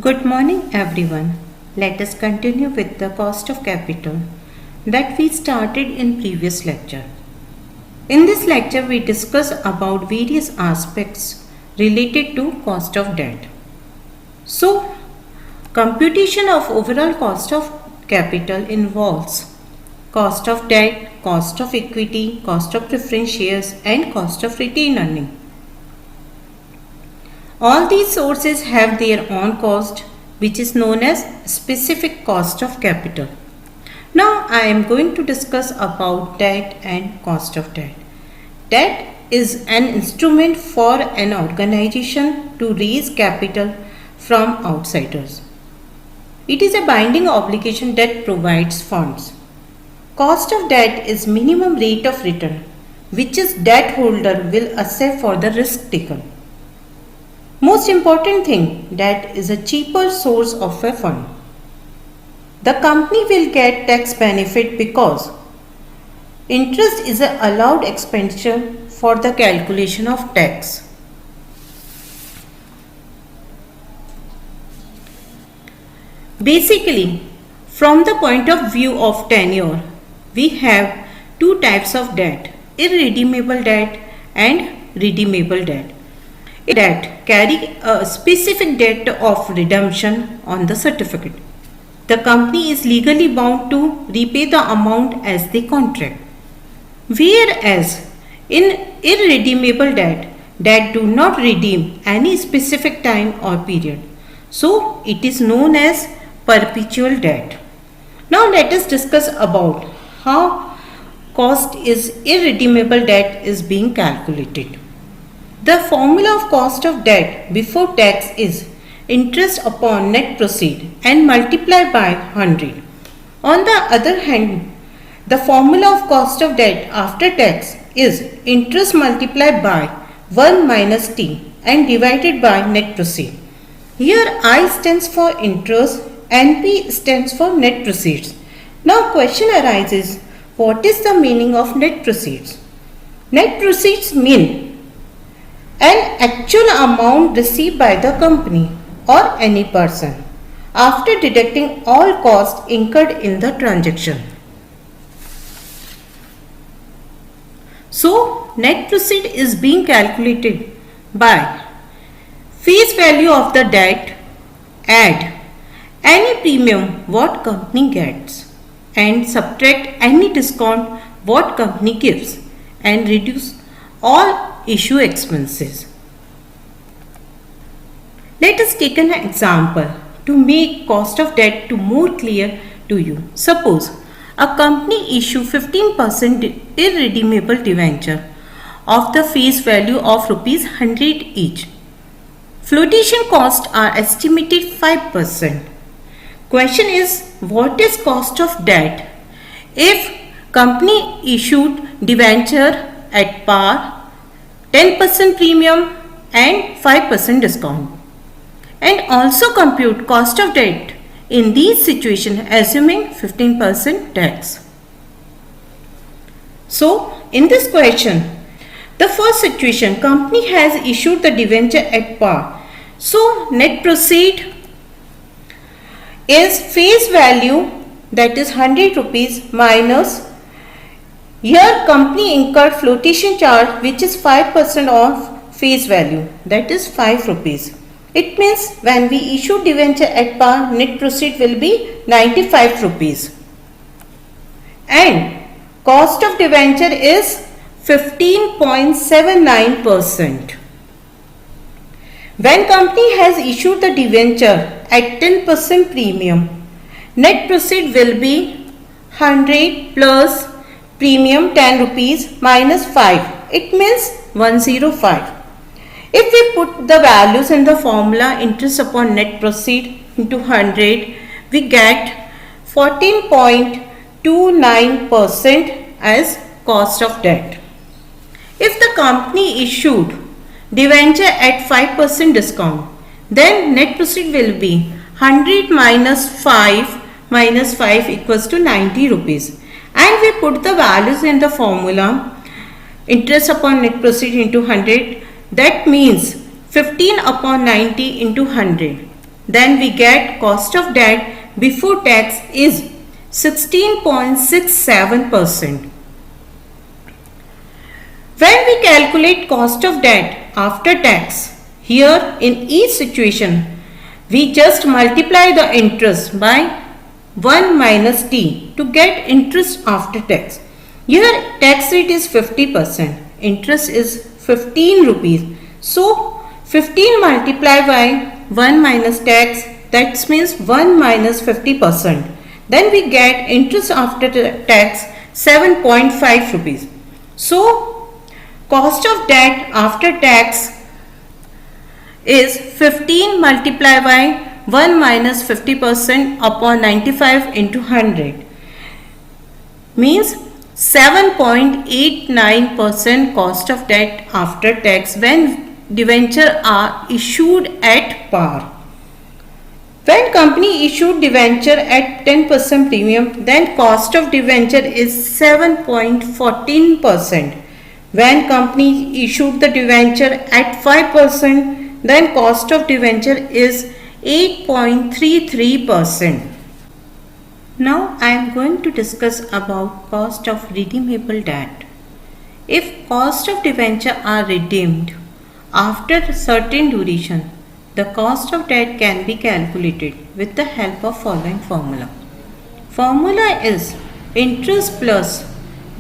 Good morning everyone. Let us continue with the cost of capital that we started in previous lecture. In this lecture we discuss about various aspects related to cost of debt. So, computation of overall cost of capital involves cost of debt, cost of equity, cost of preference shares and cost of retained earning. All these sources have their own cost, which is known as specific cost of capital. Now I am going to discuss about debt and cost of debt. Debt is an instrument for an organization to raise capital from outsiders. It is a binding obligation that provides funds. Cost of debt is minimum rate of return, which is debt holder will accept for the risk taken. Most important thing, debt is a cheaper source of a fund. The company will get tax benefit because interest is an allowed expenditure for the calculation of tax. Basically, from the point of view of tenure, we have two types of debt, irredeemable debt and redeemable debt. Debt carry a specific date of redemption on the certificate. The company is legally bound to repay the amount as they contract. Whereas in irredeemable debt, that do not redeem any specific time or period. So it is known as perpetual debt. Now let us discuss about how cost is irredeemable debt is being calculated. The formula of cost of debt before tax is interest upon net proceed and multiply by 100. On the other hand, the formula of cost of debt after tax is interest multiplied by 1 minus t and divided by net proceed. Here I stands for interest and P stands for net proceeds. Now question arises, what is the meaning of net proceeds? Net proceeds mean an actual amount received by the company or any person after deducting all costs incurred in the transaction. So, net proceed is being calculated by face value of the debt, add any premium what company gets and subtract any discount what company gives and reduce all issue expenses. Let us take an example to make cost of debt to more clear to you. Suppose a company issue 15% irredeemable debenture of the face value of rupees 100 each. Flotation costs are estimated 5%. Question is, what is cost of debt if company issued debenture at par, 10% premium and 5% discount, and also compute cost of debt in these situations assuming 15% tax. So in this question, the first situation, company has issued the debenture at par. So net proceed is face value, that is 100 rupees minus, here company incurred flotation charge which is 5% of face value, that is 5 rupees. It means when we issue debenture at par, net proceed will be 95 rupees. And cost of debenture is 15.79%. When company has issued the debenture at 10% premium, net proceed will be 100 plus premium 10 rupees minus 5. It means 105. If we put the values in the formula interest upon net proceed into 100, we get 14.29% as cost of debt. If the company issued debenture at 5% discount, then net proceed will be 100 minus 5 equals to 90 rupees. And we put the values in the formula interest upon net proceed into 100, that means 15 upon 90 into 100. then we get cost of debt before tax is 16.67%. When we calculate cost of debt after tax, here in each situation, we just multiply the interest by 1 minus t to get interest after tax. Here tax rate is 50%, interest is 15 rupees. So 15 multiplied by 1 minus tax, that means 1 minus 50%. Then we get interest after tax 7.5 rupees. So cost of debt after tax is 15 multiplied by 1 minus 50% upon 95 into 100 means 7.89% cost of debt after tax when debentures are issued at par. When company issued debenture at 10% premium, then cost of debenture is 7.14%. When company issued the debenture at 5%, then cost of debenture is 8.33%. Now I am going to discuss about cost of redeemable debt. If cost of debenture are redeemed after a certain duration, the cost of debt can be calculated with the help of following formula. Formula is interest plus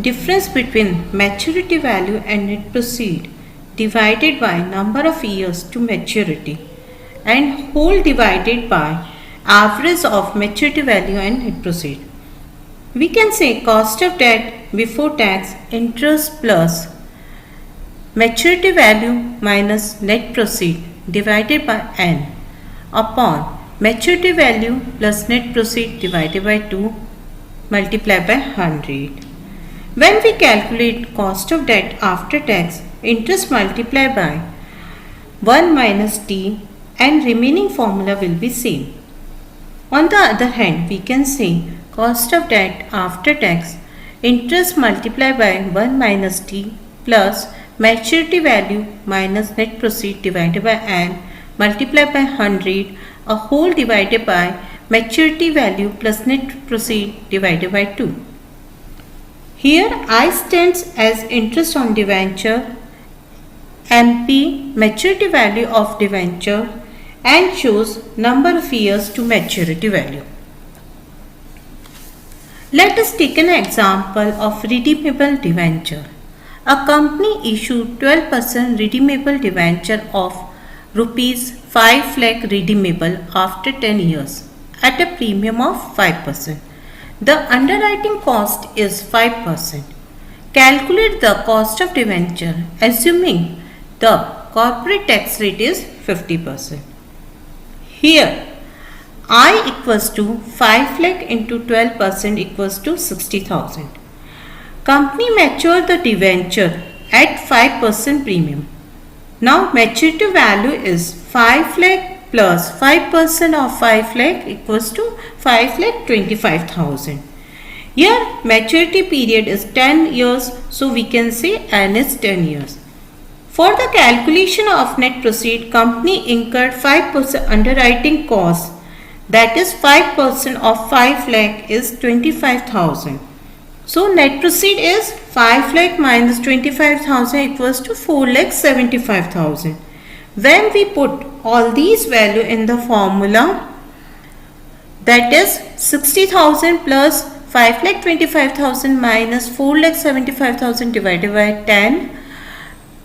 difference between maturity value and net proceed divided by number of years to maturity and whole divided by average of maturity value and net proceed. We can say cost of debt before tax interest plus maturity value minus net proceed divided by n upon maturity value plus net proceed divided by 2 multiplied by 100. When we calculate cost of debt after tax, interest multiplied by 1 minus t and remaining formula will be same. On the other hand, we can say cost of debt after tax, interest multiplied by 1 minus t plus maturity value minus net proceed divided by n multiplied by 100, a whole divided by maturity value plus net proceed divided by 2. Here I stands as interest on debenture, MP maturity value of debenture and shows number of years to maturity value. Let us take an example of redeemable debenture. A company issued 12% redeemable debenture of rupees 5 lakh redeemable after 10 years at a premium of 5%. The underwriting cost is 5%. Calculate the cost of debenture assuming the corporate tax rate is 50%. Here I equals to 5 lakh into 12% equals to 60,000. Company matured the debenture at 5% premium. Now maturity value is 5 lakh plus 5% of 5 lakh equals to 5 lakh 25,000. Here maturity period is 10 years, so we can say n is 10 years. For the calculation of net proceed, company incurred 5% underwriting cost, that is 5% of 5 lakh is 25,000. So net proceed is 5 lakh minus 25,000 equals to 4 lakh 75,000. When we put all these value in the formula, that is 60,000 plus 5 lakh 25,000 minus 4 lakh 75,000 divided by 10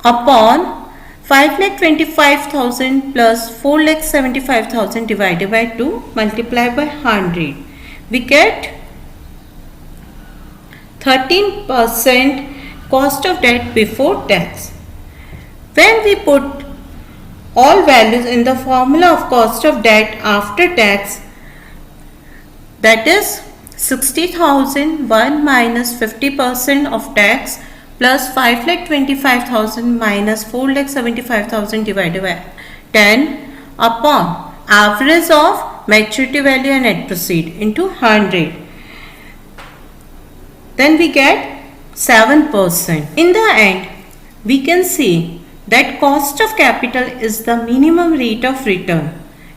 upon 5 lakh 25,000 plus 4 lakh 75,000 divided by 2 multiplied by 100. We get 13% cost of debt before tax. When we put all values in the formula of cost of debt after tax, that is 60,000 1 minus 50% of tax plus 5 lakh 25,000 minus 4 lakh 75,000 divided by 10 upon average of maturity value and net proceed into 100. Then we get 7%. In the end, we can see that cost of capital is the minimum rate of return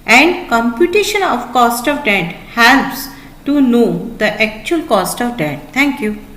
and computation of cost of debt helps to know the actual cost of debt. Thank you.